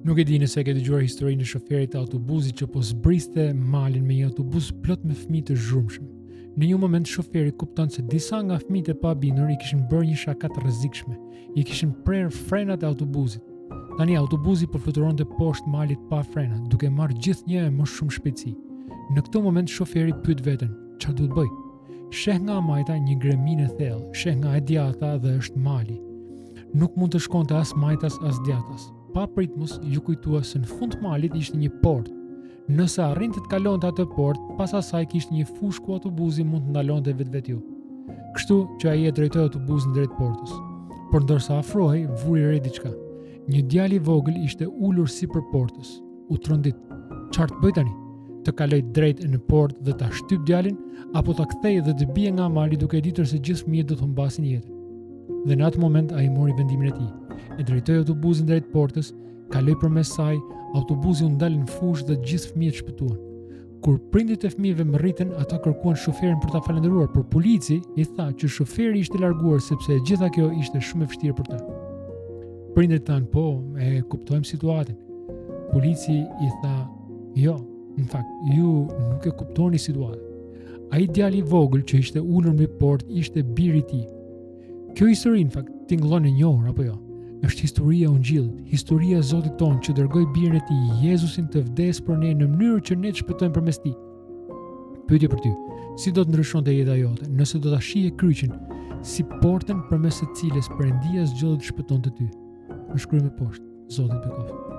Nuk e di nëse ke dëgjuar historinë e shoferit të autobusit që po zbriste malin me një autobus plot me fëmijë të zhurmshëm. Në një moment shoferi kupton se disa nga fëmijët e pabindur i kishin bërë një shaka të rrezikshme. I kishin prerë frenat e autobusit. Tani autobusi po fluturonte poshtë malit pa frena, duke marrë gjithnjë me më shumë shpejtësi. Në këtë moment shoferi pyet veten, çfarë duhet bëj? Sheh nga majta një gremin e thellë, sheh nga e djata dhe është mali. Nuk mund të shkonte as majtas as djatas. Pa pritmus ju kujtua se në fund të malit ishte një portë. Nëse arrinte të kalonte atë portë, pas asaj kishte një fushë ku autobusi mund të ndalonte vetvetiu. Kështu që ai e drejtoi autobusin drejt portës. Por ndërsa afrohej, vuri re diçka. Një djalë i vogël ishte ulur sipër portës. U trondit. Çfarë të bëj tani? Të kaloj drejt në portë dhe ta shtyp djalin, apo ta kthej dhe të bie nga mali duke ditur se gjithë fëmijët do të humbasin jetën. Dhe në atë moment ai mori vendimin e tij. E drejtoi autobusin drejt portës, kaloi përmes saj, autobusi u ndal në fushë dhe gjithë fëmijët shpëtuan. Kur prindit e fëmijëve më rritën, ata kërkuan shoferin për ta falendëruar, por polici i tha që shoferi ishte larguar sepse gjitha kjo ishte shumë e vështirë për ta. Prindërit thanë, po, e kuptojmë situatën. Polici i tha, jo, në fakt, ju nuk e kuptoni situatën. Ai djali i vogël që ishte ulur mbi portë ishte biri i tij. Kjo histori në fakt tingëllon e njohur apo jo? Është historia e Ungjillit, historia e Zotit tonë që dërgoi birin e tij, Jezusin, të vdes për ne në mënyrë që ne të shpëtojmë përmes tij. Pyetje për ty, si do të ndryshonte jeta jote nëse do ta shihje kryqin si portën përmes së cilës Perëndia zgjodhi të shpëtonte ty? Më shkruaj më poshtë. Zoti të bekoft.